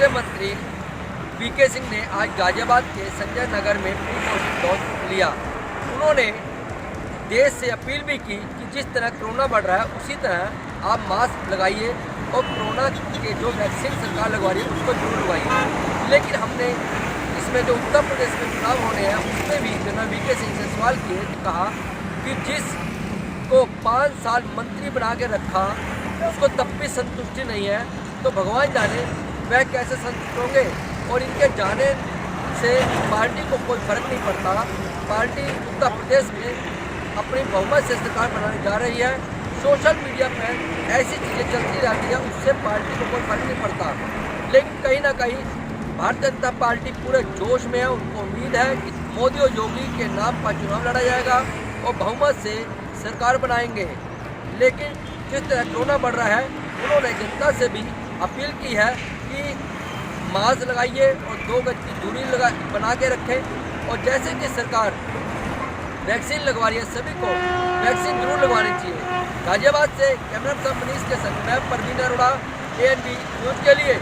केंद्रीय मंत्री वीके सिंह ने आज गाजियाबाद के संजय नगर में प्री पोलिंग डोज लिया। उन्होंने देश से अपील भी की कि जिस तरह कोरोना बढ़ रहा है उसी तरह आप मास्क लगाइए और कोरोना के जो वैक्सीन सरकार लगवा रही है उसको जरूर लगवाइए। लेकिन हमने इसमें जो उत्तर प्रदेश में चुनाव होने हैं उसमें भी जनरल वीके सिंह से सवाल किए, कहा कि जिसको 5 साल मंत्री बना के रखा उसको तब भी संतुष्टि नहीं है तो भगवान जाने वह कैसे संतुष्ट होंगे। और इनके जाने से पार्टी को कोई फर्क नहीं पड़ता। पार्टी उत्तर प्रदेश में अपनी बहुमत से सरकार बनाने जा रही है। सोशल मीडिया पर ऐसी चीज़ें चलती रहती है, उससे पार्टी को कोई फर्क नहीं पड़ता। लेकिन कहीं ना कहीं भारतीय जनता पार्टी पूरे जोश में है। उनको उम्मीद है कि मोदी और योगी के नाम पर चुनाव लड़ा जाएगा और बहुमत से सरकार बनाएंगे। लेकिन जिस तरह कोरोना बढ़ रहा है उन्होंने जनता से भी अपील की है कि मास्क लगाइए और 2 गज की दूरी बना के रखें। और जैसे कि सरकार वैक्सीन लगवा रही है, सभी को वैक्सीन जरूर लगवानी चाहिए। गाजियाबाद से कैमरा पर्सन मनीष के संग मैं परवीन अरोड़ा, ANB न्यूज़ के लिए।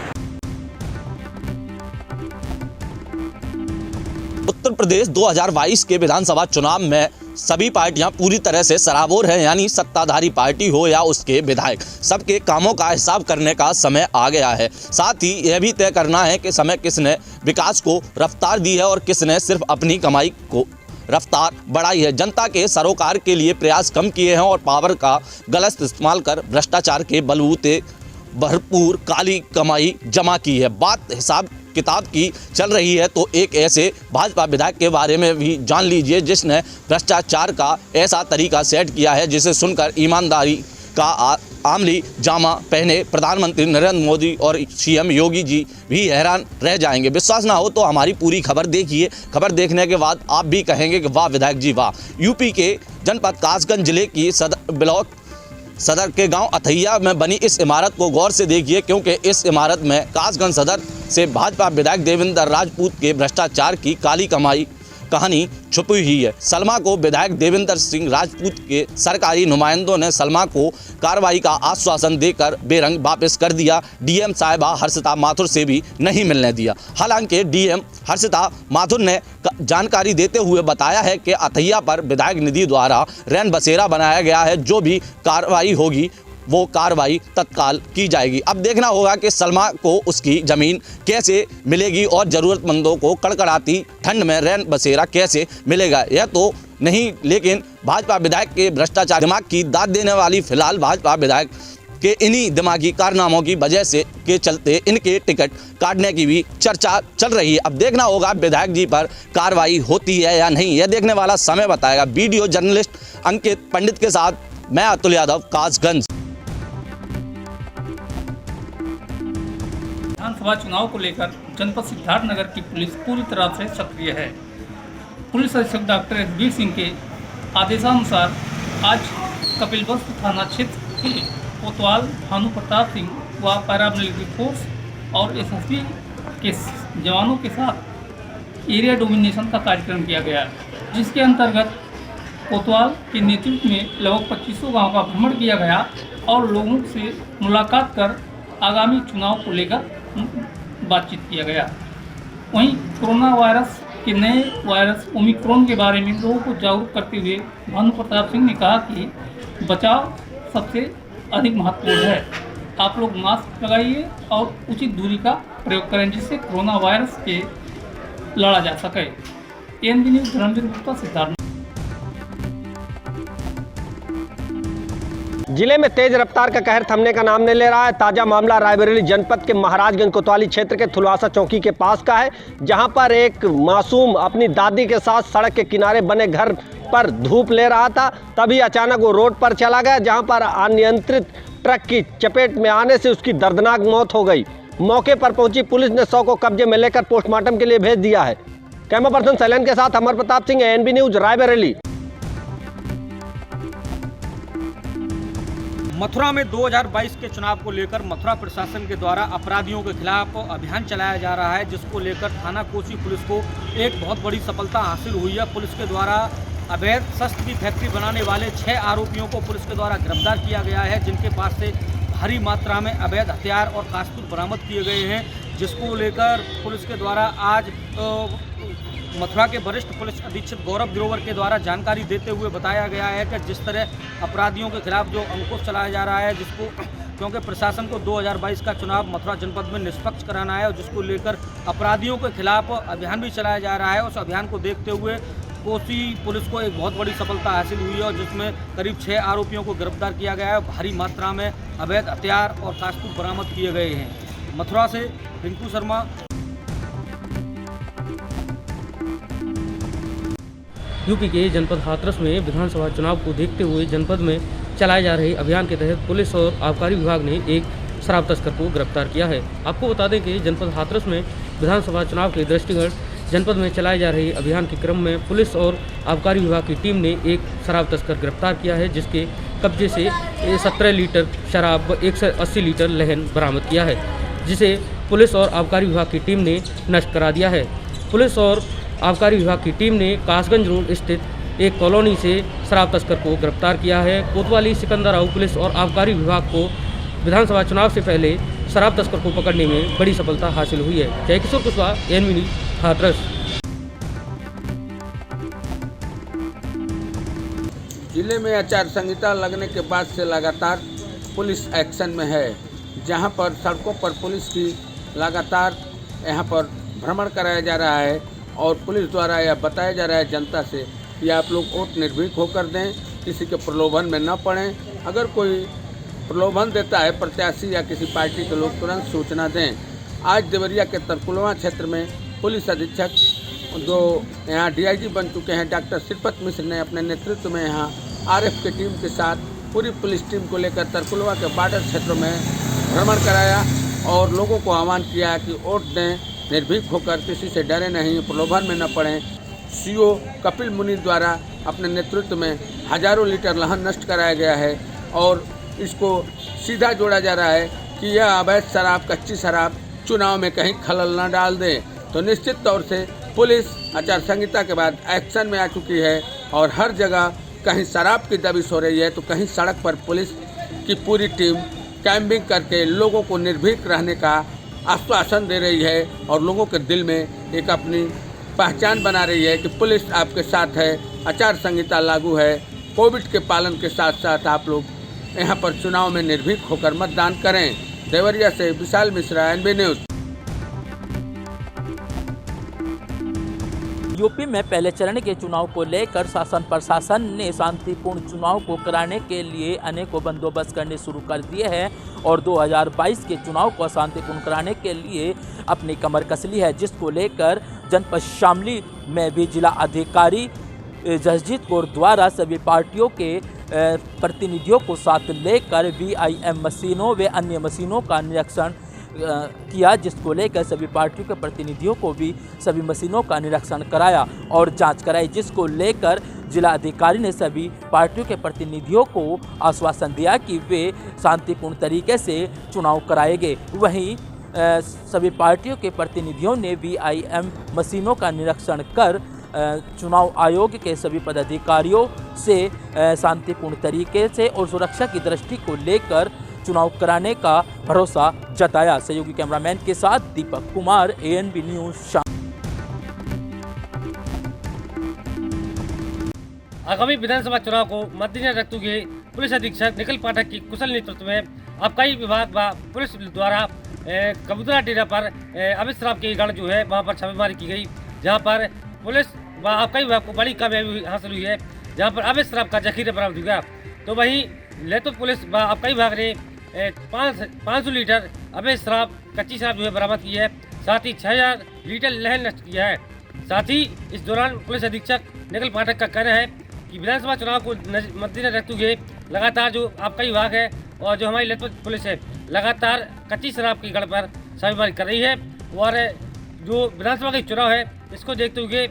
उत्तर प्रदेश 2022 के विधानसभा चुनाव में सभी पार्टियां पूरी तरह से सराबोर हैं, यानी सत्ताधारी पार्टी हो या उसके विधायक, सबके कामों का हिसाब करने का समय आ गया है। साथ ही यह भी तय करना है कि समय किसने विकास को रफ्तार दी है और किसने सिर्फ अपनी कमाई को रफ्तार बढ़ाई है। जनता के सरोकार के लिए प्रयास कम किए हैं और पावर का गलत इस्तेमाल कर भ्रष्टाचार के बलबूते भरपूर काली कमाई जमा की है। बात हिसाब किताब की चल रही है तो एक ऐसे भाजपा विधायक के बारे में भी जान लीजिए जिसने भ्रष्टाचार का ऐसा तरीका सेट किया है जिसे सुनकर ईमानदारी का आमली जामा पहने प्रधानमंत्री नरेंद्र मोदी और CM योगी जी भी हैरान रह जाएंगे। विश्वास ना हो तो हमारी पूरी खबर देखिए। खबर देखने के बाद आप भी कहेंगे कि वाह विधायक जी वाह। यूपी के जनपद कासगंज जिले की ब्लॉक सदर के गांव अथैया में बनी इस इमारत को गौर से देखिए, क्योंकि इस इमारत में कासगंज सदर से भाजपा विधायक देवेंद्र राजपूत के भ्रष्टाचार की काली कमाई कहानी छुपी हुई है। सलमा को विधायक देवेंद्र सिंह राजपूत के सरकारी नुमाइंदों ने सलमा को कार्रवाई का आश्वासन देकर बेरंग वापस कर दिया। DM साहिबा हर्षिता माथुर से भी नहीं मिलने दिया। हालांकि DM हर्षिता माथुर ने जानकारी देते हुए बताया है कि अथैया पर विधायक निधि द्वारा रैन बसेरा बनाया गया है। जो भी कार्रवाई होगी वो कार्रवाई तत्काल की जाएगी। अब देखना होगा कि सलमा को उसकी ज़मीन कैसे मिलेगी और ज़रूरतमंदों को कड़कड़ाती ठंड में रैन बसेरा कैसे मिलेगा, यह तो नहीं। लेकिन भाजपा विधायक के भ्रष्टाचार दिमाग की दाद देने वाली फिलहाल भाजपा विधायक के इन्हीं दिमागी कारनामों की वजह से के चलते इनके टिकट काटने की भी चर्चा चल रही है। अब देखना होगा विधायक जी पर कार्रवाई होती है या नहीं, यह देखने वाला समय बताएगा। वीडियो जर्नलिस्ट अंकित पंडित के साथ मैं अतुल यादव, कासगंज। विधानसभा चुनाव को लेकर जनपद सिद्धार्थनगर की पुलिस पूरी तरह से सक्रिय है। पुलिस अधीक्षक डॉक्टर SB सिंह के आदेशानुसार आज कपिलवस्तु थाना क्षेत्र के कोतवाल भानु प्रताप सिंह व पैरामिलिट्री फोर्स और SSB के जवानों के साथ एरिया डोमिनेशन का कार्यक्रम किया गया, जिसके अंतर्गत कोतवाल के नेतृत्व में लगभग 2500 गाँव का भ्रमण किया गया और लोगों से मुलाकात कर आगामी चुनाव को लेकर बातचीत किया गया। वहीं कोरोना वायरस के नए वायरस ओमिक्रॉन के बारे में लोगों को जागरूक करते हुए भानु प्रताप सिंह ने कहा कि बचाव सबसे अधिक महत्वपूर्ण है। आप लोग मास्क लगाइए और उचित दूरी का प्रयोग करें जिससे कोरोना वायरस से लड़ा जा सके। ANB news Dharmveer Gupta, Siddharth. जिले में तेज रफ्तार का कहर थमने का नाम नहीं ले रहा है। ताजा मामला रायबरेली जनपद के महाराजगंज कोतवाली क्षेत्र के थुलवासा चौकी के पास का है, जहां पर एक मासूम अपनी दादी के साथ सड़क के किनारे बने घर पर धूप ले रहा था। तभी अचानक वो रोड पर चला गया, जहां पर अनियंत्रित ट्रक की चपेट में आने से उसकी दर्दनाक मौत हो गई। मौके पर पहुंची पुलिस ने शव को कब्जे में लेकर पोस्टमार्टम के लिए भेज दिया है। कैमरा पर्सन सैलन के साथ अमर प्रताप सिंह, ANB न्यूज, रायबरेली। मथुरा में 2022 के चुनाव को लेकर मथुरा प्रशासन के द्वारा अपराधियों के खिलाफ अभियान चलाया जा रहा है, जिसको लेकर थाना कोसी पुलिस को एक बहुत बड़ी सफलता हासिल हुई है। पुलिस के द्वारा अवैध शस्त्र की फैक्ट्री बनाने वाले 6 आरोपियों को पुलिस के द्वारा गिरफ्तार किया गया है, जिनके पास से भारी मात्रा में अवैध हथियार और कारतूस बरामद किए गए हैं, जिसको लेकर पुलिस के द्वारा आज मथुरा के वरिष्ठ पुलिस अधीक्षक गौरव ग्रोवर के द्वारा जानकारी देते हुए बताया गया है कि जिस तरह अपराधियों के खिलाफ जो अंकुश चलाया जा रहा है, जिसको क्योंकि प्रशासन को 2022 का चुनाव मथुरा जनपद में निष्पक्ष कराना है और जिसको लेकर अपराधियों के खिलाफ अभियान भी चलाया जा रहा है। उस अभियान को देखते हुए कोसी पुलिस को एक बहुत बड़ी सफलता हासिल हुई है और जिसमें करीब 6 आरोपियों को गिरफ्तार किया गया है। भारी मात्रा में अवैध हथियार और कारतूस बरामद किए गए हैं। मथुरा से रिंकू शर्मा। यूपी के जनपद हाथरस में विधानसभा चुनाव को देखते हुए जनपद में चलाए जा रहे अभियान के तहत पुलिस और आबकारी विभाग ने एक शराब तस्कर को गिरफ्तार किया है। आपको बता दें कि जनपद हाथरस में विधानसभा चुनाव के दृष्टिगत जनपद में चलाए जा रहे अभियान के क्रम में पुलिस और आबकारी विभाग की टीम ने एक शराब तस्कर गिरफ्तार किया है, जिसके कब्जे से 17 लीटर शराब व 180 लीटर लहन बरामद किया है, जिसे पुलिस और आबकारी विभाग की टीम ने नष्ट करा दिया है। पुलिस और आबकारी विभाग की टीम ने कासगंज रोड स्थित एक कॉलोनी से शराब तस्कर को गिरफ्तार किया है। कोतवाली सिकंदराव पुलिस और आबकारी विभाग को विधानसभा चुनाव से पहले शराब तस्कर को पकड़ने में बड़ी सफलता हासिल हुई है। Jaikishore Kushwaha, ANB news, Hathras. जिले में आचार संहिता लगने के बाद से लगातार पुलिस एक्शन में है, जहां पर सड़कों पर पुलिस की लगातार यहां पर भ्रमण कराया जा रहा है और पुलिस द्वारा यह बताया जा रहा है जनता से कि आप लोग वोट निर्भीक होकर दें, किसी के प्रलोभन में न पड़ें। अगर कोई प्रलोभन देता है प्रत्याशी या किसी पार्टी के लोग तुरंत सूचना दें। आज देवरिया के तरकुलवा क्षेत्र में पुलिस अधीक्षक जो यहाँ डीआईजी बन चुके हैं डॉक्टर श्रीपत मिश्र ने अपने नेतृत्व में यहाँ आरएफ की टीम के साथ पूरी पुलिस टीम को लेकर तरकुलवा के बॉर्डर क्षेत्रों में भ्रमण कराया और लोगों को आह्वान किया कि वोट दें, निर्भीक होकर, किसी से डरे नहीं, प्रलोभन में न पड़ें। सीओ कपिल मुनि द्वारा अपने नेतृत्व में हजारों लीटर लहन नष्ट कराया गया है और इसको सीधा जोड़ा जा रहा है कि यह अवैध शराब, कच्ची शराब चुनाव में कहीं खलल न डाल दे। तो निश्चित तौर से पुलिस आचार संहिता के बाद एक्शन में आ चुकी है और हर जगह कहीं शराब की दबिश हो रही है तो कहीं सड़क पर पुलिस की पूरी टीम कैंपिंग करके लोगों को निर्भीक रहने का आश्वासन दे रही है और लोगों के दिल में एक अपनी पहचान बना रही है कि पुलिस आपके साथ है, आचार संहिता लागू है। कोविड के पालन के साथ साथ आप लोग यहाँ पर चुनाव में निर्भीक होकर मतदान करें। देवरिया से Vishal Mishra, ANB news. UP में पहले चरण के चुनाव को लेकर शासन प्रशासन ने शांतिपूर्ण चुनाव को कराने के लिए अनेकों बंदोबस्त करने शुरू कर दिए हैं और 2022 के चुनाव को शांतिपूर्ण कराने के लिए अपनी कमर कस ली है, जिसको लेकर जनपद शामली में भी जिला अधिकारी जसजीत कौर द्वारा सभी पार्टियों के प्रतिनिधियों को साथ लेकर VIM मशीनों व अन्य मशीनों का निरीक्षण किया, जिसको लेकर सभी पार्टियों के प्रतिनिधियों को भी सभी मशीनों का निरीक्षण कराया और जांच कराई, जिसको लेकर जिला अधिकारी ने सभी पार्टियों के प्रतिनिधियों को आश्वासन दिया कि वे शांतिपूर्ण तरीके से चुनाव कराएंगे। वहीं सभी पार्टियों के प्रतिनिधियों ने VIM मशीनों का निरीक्षण कर चुनाव आयोग के सभी पदाधिकारियों से शांतिपूर्ण तरीके से और सुरक्षा की दृष्टि को लेकर चुनाव कराने का भरोसा जताया। सहयोगी कैमरामैन के साथ दीपक कुमार, ANB न्यूज़ शाम। आगामी विधानसभा चुनाव को मद्देनजर रखते हुए पुलिस अधीक्षक निखिल पाठक की कुशल नेतृत्व में आबकारी विभाग व पुलिस द्वारा कबूतरा डेरा पर अवैध शराब की गढ़ जो है वहां पर छापेमारी की गई, जहां पर पुलिस व आबकारी विभाग को बड़ी कामयाबी हासिल हुई है, जहां पर अवैध शराब का जखीरा बरामद हुआ। तो वहीं लेतो पुलिस व आबकारी विभाग ने 500 लीटर अवैध शराब, कच्ची शराब जो है बरामद की है, साथ ही 6000 लीटर लहन नष्ट किया है। साथ ही इस दौरान पुलिस अधीक्षक निखिल पाठक का कहना है कि विधानसभा चुनाव को मद्देनजर रखते हुए लगातार जो आबकारी विभाग है और जो हमारी लेतो पुलिस है लगातार कच्ची शराब की गढ़ पर छापेमारी कर रही है और जो विधानसभा का चुनाव है इसको देखते हुए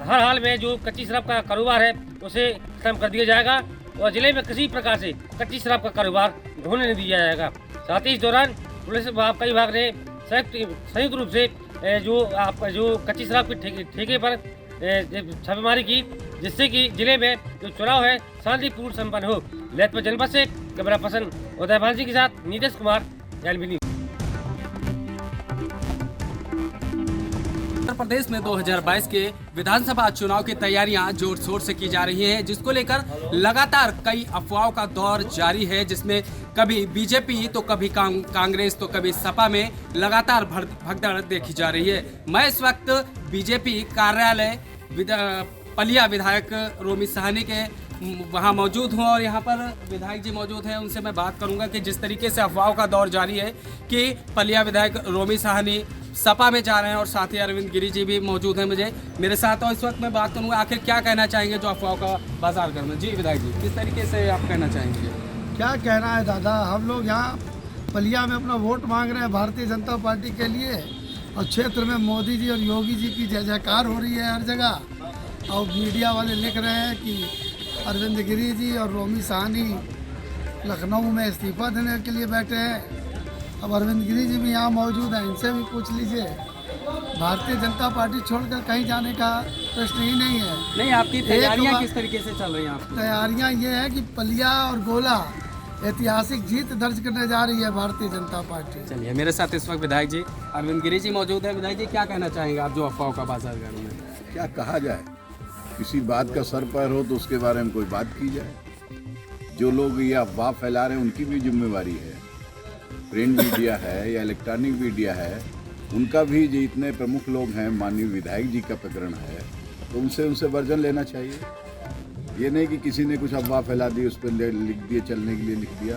हर हाल में जो कच्ची शराब का कारोबार है उसे खत्म कर दिया जाएगा और जिले में किसी प्रकार से कच्ची शराब का कारोबार होने नहीं दिया जाएगा। साथ ही इस दौरान पुलिस आबकारी विभाग ने संयुक्त रूप से जो कच्ची शराब के ठेके पर छापेमारी की, जिससे कि जिले में जो चुनाव है शांतिपूर्ण संपन्न हो। ललितपुर जनपद से कैमरा पर्सन उदय भांसी के साथ नीतीश कुमार, ANB न्यूज़। प्रदेश में 2022 के विधानसभा चुनाव की तैयारियां जोर शोर से की जा रही हैं, जिसको लेकर लगातार कई अफवाहों का दौर जारी है, जिसमें कभी बीजेपी तो कभी कांग्रेस तो कभी सपा में लगातार भगदड़ देखी जा रही है। मैं इस वक्त बीजेपी कार्यालय पलिया विधायक रोमी साहनी के वहाँ मौजूद हूँ और यहाँ पर विधायक जी मौजूद हैं। उनसे मैं बात करूँगा कि जिस तरीके से अफवाहों का दौर जारी है कि पलिया विधायक रोमी साहनी सपा में जा रहे हैं और साथ ही अरविंद गिरी जी भी मौजूद हैं मेरे साथ। और इस वक्त मैं बात करूँगा आखिर क्या कहना चाहेंगे जो अफवाहों का बाजार गर्म है। जी विधायक जी, किस तरीके से आप कहना चाहेंगे? क्या कहना है दादा, हम लोग यहाँ पलिया में अपना वोट मांग रहे हैं भारतीय जनता पार्टी के लिए और क्षेत्र में मोदी जी और योगी जी की जय जयकार हो रही है हर जगह। और मीडिया वाले लिख रहे हैं कि अरविंद गिरी जी और रोमी साहनी लखनऊ में इस्तीफा देने के लिए बैठे हैं। अब अरविंद गिरी जी भी यहाँ मौजूद हैं, इनसे भी पूछ लीजिए। भारतीय जनता पार्टी छोड़कर कहीं जाने का प्रश्न ही नहीं है। नहीं, आपकी तैयारियां किस तरीके से चल रही हैं? तैयारियां ये है कि पलिया और गोला ऐतिहासिक जीत दर्ज करने जा रही है भारतीय जनता पार्टी। चलिए, मेरे साथ इस वक्त विधायक जी अरविंद गिरी जी मौजूद है। विधायक जी, क्या कहना चाहेंगे आप जो अफवाहों का बाजार गर्म है? क्या कहा जाए, किसी बात का सर पैर हो तो उसके बारे में कोई बात की जाए। जो लोग ये अफवाह फैला रहे हैं उनकी भी जिम्मेवारी है। प्रिंट मीडिया है या इलेक्ट्रॉनिक मीडिया है, उनका भी जितने प्रमुख लोग हैं, माननीय विधायक जी का प्रकरण है तो उनसे वर्जन लेना चाहिए। ये नहीं कि किसी ने कुछ अफवाह फैला दी, उस पर लिख दिए, चलने के लिए लिख दिया,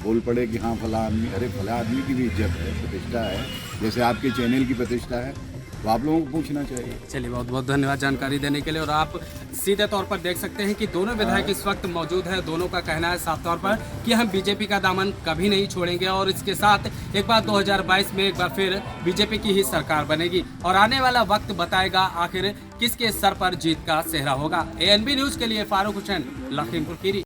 बोल पड़े कि हाँ फला आदमी। अरे फला आदमी की भी इज्जत है, प्रतिष्ठा है, जैसे आपके चैनल की प्रतिष्ठा है, तो आप लोगों को पूछना चाहिए। चलिए, बहुत बहुत धन्यवाद जानकारी देने के लिए। और आप सीधे तौर पर देख सकते हैं कि दोनों विधायक इस वक्त मौजूद हैं। दोनों का कहना है साफ तौर पर कि हम बीजेपी का दामन कभी नहीं छोड़ेंगे और इसके साथ एक बार 2022 में एक बार फिर बीजेपी की ही सरकार बनेगी और आने वाला वक्त बताएगा आखिर किसके सर पर जीत का सेहरा होगा। ANB न्यूज के लिए फारूक हुसैन, लखीमपुर खीरी।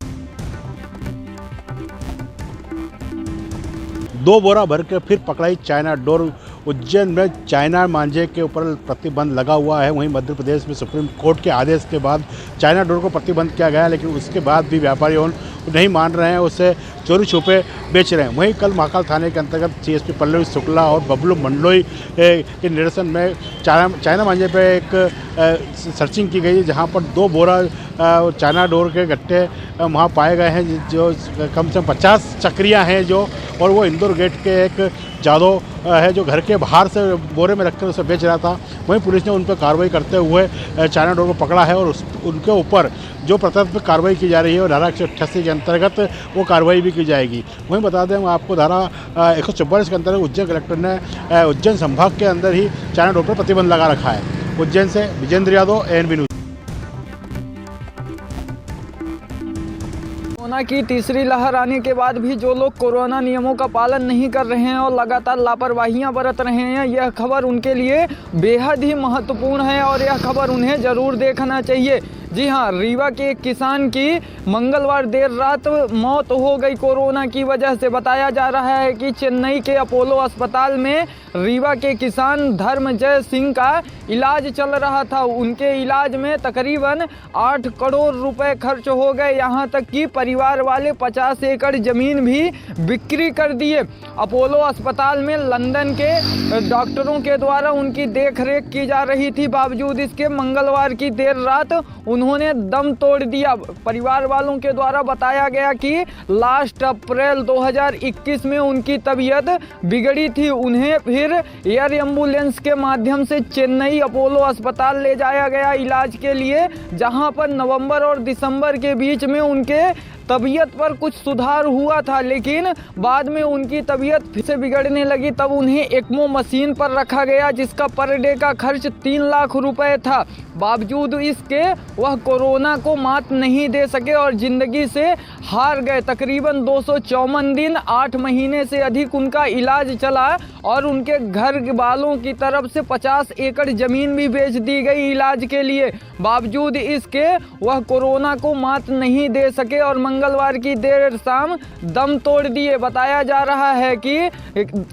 2 बोरा भर के फिर पकड़ाई चाइना डोर। उज्जैन में चाइना मांझे के ऊपर प्रतिबंध लगा हुआ है। वहीं मध्य प्रदेश में सुप्रीम कोर्ट के आदेश के बाद चाइना डोर को प्रतिबंध किया गया, लेकिन उसके बाद भी व्यापारी नहीं मान रहे हैं, उसे चोरी छुपे बेच रहे हैं। वहीं कल महाकाल थाने के अंतर्गत CSP पल्लवी शुक्ला और बबलू मंडलोई के निर्देशन में चाइना मांझे पे एक सर्चिंग की गई, जहां पर 2 बोरा चाइना डोर के गट्टे वहाँ पाए गए हैं, जो कम से कम 50 चक्रियाँ हैं जो, और वो इंदौर गेट के एक जादव है जो घर के बाहर से बोरे में रखकर उसे बेच रहा था। वहीं पुलिस ने उन पर कार्रवाई करते हुए चाइना डोर को पकड़ा है और उनके ऊपर जो प्रत्यक्ष पर कार्रवाई की जा रही है और धारा 188 के अंतर्गत वो कार्रवाई भी की जाएगी। वहीं बता दें आपको, धारा 144 के अंतर्गत उज्जैन कलेक्टर ने उज्जैन संभाग के अंदर ही चाइना डोर पर प्रतिबंध लगा रखा है। उज्जैन से Vijendra Yadav, ANB news. Corona की तीसरी लहर आने के बाद भी जो लोग कोरोना नियमों का पालन नहीं कर रहे हैं और लगातार लापरवाहियां बरत रहे हैं, यह खबर उनके लिए बेहद ही महत्वपूर्ण है और यह खबर उन्हें ज़रूर देखना चाहिए। जी हाँ, रीवा के एक किसान की मंगलवार देर रात मौत हो गई कोरोना की वजह से। बताया जा रहा है कि चेन्नई के अपोलो अस्पताल में रीवा के किसान धर्मजय सिंह का इलाज चल रहा था। उनके इलाज में तकरीबन 8 करोड़ रुपए खर्च हो गए। यहाँ तक कि परिवार वाले 50 एकड़ ज़मीन भी बिक्री कर दिए। अपोलो अस्पताल में लंदन के डॉक्टरों के द्वारा उनकी देखरेख की जा रही थी। बावजूद इसके मंगलवार की देर रात उन्होंने दम तोड़ दिया। परिवार वालों के द्वारा बताया गया कि लास्ट अप्रैल 2021 में उनकी तबीयत बिगड़ी थी। उन्हें फिर एयर एम्बुलेंस के माध्यम से चेन्नई अपोलो अस्पताल ले जाया गया इलाज के लिए, जहां पर नवंबर और दिसंबर के बीच में उनके तबीयत पर कुछ सुधार हुआ था, लेकिन बाद में उनकी तबीयत फिर से बिगड़ने लगी। तब उन्हें एक्मो मशीन पर रखा गया, जिसका पर डे का खर्च 3 लाख रुपए था। बावजूद इसके वह कोरोना को मात नहीं दे सके और ज़िंदगी से हार गए। तकरीबन 254 दिन 8 महीने से अधिक उनका इलाज चला और उनके घर वालों की तरफ से 50 एकड़ ज़मीन भी बेच दी गई इलाज के लिए। बावजूद इसके वह कोरोना को मात नहीं दे सके और मंगलवार की देर शाम दम तोड़ दिए। बताया जा रहा है कि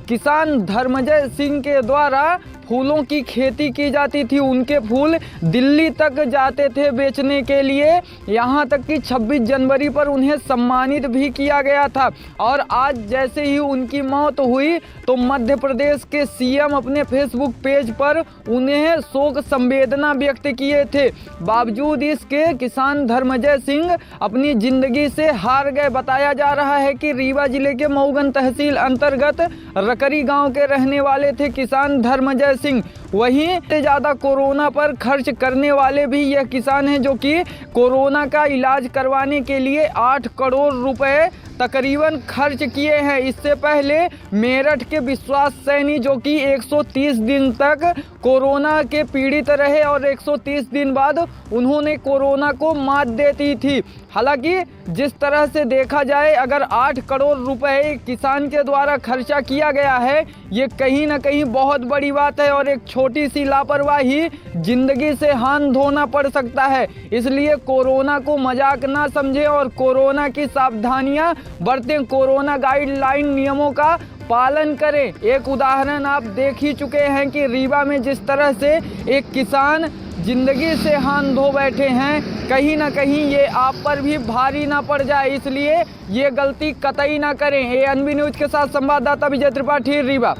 किसान धर्मजय सिंह के द्वारा फूलों की खेती की जाती थी, उनके फूल दिल्ली तक जाते थे बेचने के लिए। यहाँ तक कि 26 जनवरी पर उन्हें सम्मानित भी किया गया था। और आज जैसे ही उनकी मौत हुई तो मध्य प्रदेश के सीएम अपने फेसबुक पेज पर उन्हें शोक संवेदना व्यक्त किए थे। बावजूद इसके किसान धर्मजय सिंह अपनी जिंदगी से हार गए। बताया जा रहा है कि रीवा जिले के मऊगन तहसील अंतर्गत रकरी गांव के रहने वाले थे किसान धर्मजय सिंह। वहीं ज़्यादा कोरोना पर खर्च करने वाले भी यह किसान हैं, जो कि कोरोना का इलाज करवाने के लिए 8 करोड़ रुपए तकरीबन खर्च किए हैं। इससे पहले मेरठ के विश्वास सैनी, जो कि 130 दिन तक कोरोना के पीड़ित रहे और 130 दिन बाद उन्होंने कोरोना को मात देती थी। हालांकि जिस तरह से देखा जाए, अगर 8 करोड़ रुपए किसान के द्वारा खर्चा किया गया है, ये कहीं ना कहीं बहुत बड़ी बात है और एक छोटी सी लापरवाही जिंदगी से हाथ धोना पड़ सकता है। इसलिए कोरोना को मजाक ना समझें और कोरोना की सावधानियां बरतें, कोरोना गाइडलाइन नियमों का पालन करें। एक उदाहरण आप देख ही चुके हैं कि रीवा में जिस तरह से एक किसान जिंदगी से हाथ धो बैठे हैं, कहीं ना कहीं ये आप पर भी भारी ना पड़ जाए, इसलिए ये गलती कतई ना करें। एएनबी न्यूज के साथ संवाददाता विजय त्रिपाठी, रीवा।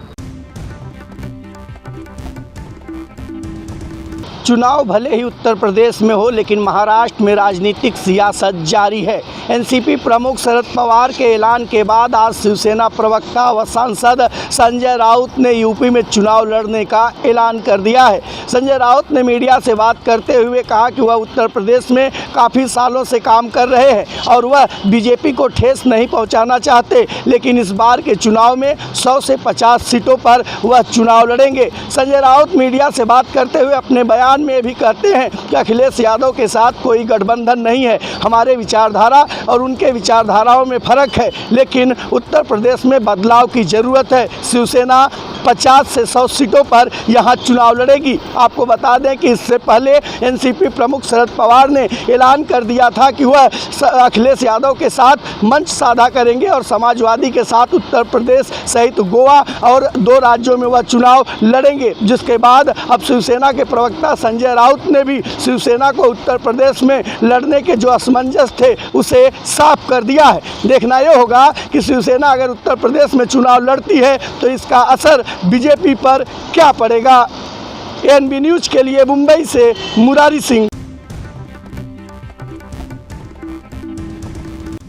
चुनाव भले ही उत्तर प्रदेश में हो, लेकिन महाराष्ट्र में राजनीतिक सियासत जारी है। एनसीपी प्रमुख शरद पवार के ऐलान के बाद आज शिवसेना प्रवक्ता व सांसद संजय राउत ने यूपी में चुनाव लड़ने का ऐलान कर दिया है। संजय राउत ने मीडिया से बात करते हुए कहा कि वह उत्तर प्रदेश में काफ़ी सालों से काम कर रहे हैं और वह बीजेपी को ठेस नहीं पहुंचाना चाहते, लेकिन इस बार के चुनाव में 100 से 50 सीटों पर वह चुनाव लड़ेंगे। संजय राउत मीडिया से बात करते हुए अपने बयान में भी कहते हैं कि अखिलेश यादव के साथ कोई गठबंधन नहीं है, हमारे विचारधारा और उनके विचारधाराओं में फर्क है, लेकिन उत्तर प्रदेश में बदलाव की ज़रूरत है। शिवसेना 50 से 100 सीटों पर यहां चुनाव लड़ेगी। आपको बता दें कि इससे पहले एनसीपी प्रमुख शरद पवार ने ऐलान कर दिया था कि वह अखिलेश यादव के साथ मंच साझा करेंगे और समाजवादी के साथ उत्तर प्रदेश सहित गोवा और 2 राज्यों में वह चुनाव लड़ेंगे। जिसके बाद अब शिवसेना के प्रवक्ता संजय राउत ने भी शिवसेना को उत्तर प्रदेश में लड़ने के जो असमंजस थे उसे साफ कर दिया है। देखना यह होगा कि शिवसेना अगर उत्तर प्रदेश में चुनाव लड़ती है तो इसका असर बीजेपी पर क्या पड़ेगा। एएनबी न्यूज के लिए मुंबई से मुरारी सिंह।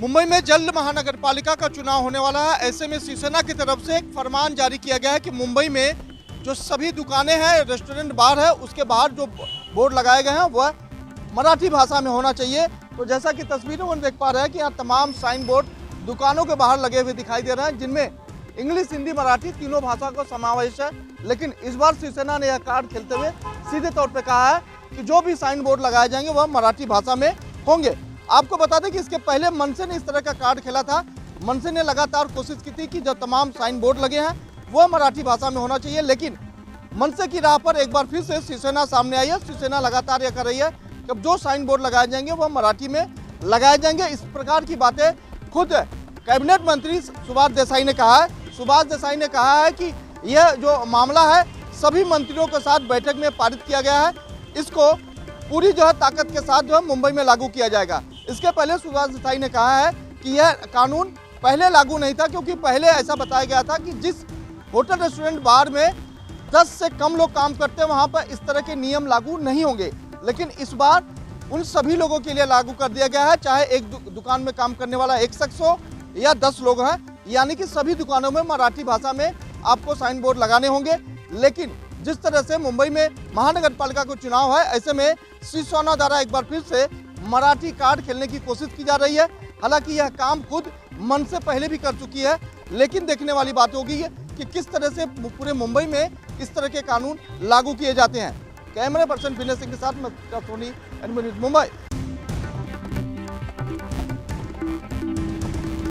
मुंबई में जल्द महानगर पालिका का चुनाव होने वाला है। ऐसे में शिवसेना की तरफ से एक फरमान जारी किया गया है कि मुंबई में जो सभी दुकानें हैं, रेस्टोरेंट, बार है, उसके बाहर जो बोर्ड लगाए गए हैं वह मराठी भाषा में होना चाहिए। तो जैसा कि तस्वीरों में देख पा रहे हैं कि यहाँ तमाम साइन बोर्ड दुकानों के बाहर लगे हुए दिखाई दे रहे हैं, जिनमें इंग्लिश, हिंदी, मराठी तीनों भाषा का समावेश है। लेकिन इस बार शिवसेना ने यह कार्ड खेलते हुए सीधे तौर पे कहा है कि जो भी साइन बोर्ड लगाए जाएंगे वह मराठी भाषा में होंगे। आपको बता दें कि इसके पहले मनसे ने इस तरह का कार्ड खेला था। मनसे ने लगातार कोशिश की थी कि जो तमाम साइन बोर्ड लगे हैं वह मराठी भाषा में होना चाहिए, लेकिन मनसे की राह पर एक बार फिर से शिवसेना सामने आई है। शिवसेना लगातार यह कर रही है कि अब जो साइन बोर्ड लगाए जाएंगे वह मराठी में लगाए जाएंगे। इस प्रकार की बातें खुद कैबिनेट मंत्री सुभाष देसाई ने कहा है। सुभाष देसाई ने कहा है कि यह जो मामला है सभी मंत्रियों के साथ बैठक में पारित किया गया है, इसको पूरी जो है ताकत के साथ जो है मुंबई में लागू किया जाएगा। इसके पहले सुभाष देसाई ने कहा है कि यह कानून पहले लागू नहीं था, क्योंकि पहले ऐसा बताया गया था कि जिस होटल, रेस्टोरेंट, बार में 10 से कम लोग काम करते हैं वहाँ पर इस तरह के नियम लागू नहीं होंगे। लेकिन इस बार उन सभी लोगों के लिए लागू कर दिया गया है, चाहे एक दुकान में काम करने वाला एक शख्स हो या 10 लोग हैं, यानी कि सभी दुकानों में मराठी भाषा में आपको साइन बोर्ड लगाने होंगे। लेकिन जिस तरह से मुंबई में महानगर पालिका का चुनाव है, ऐसे में शिवसेना द्वारा एक बार फिर से मराठी कार्ड खेलने की कोशिश की जा रही है। हालांकि यह काम खुद मन से पहले भी कर चुकी है, लेकिन देखने वाली बात होगी कि किस तरह से पूरे मुंबई में इस तरह के कानून लागू किए जाते हैं। कैमरे पर्सन विनय सिंह के साथ मैं सोनी, मुंबई।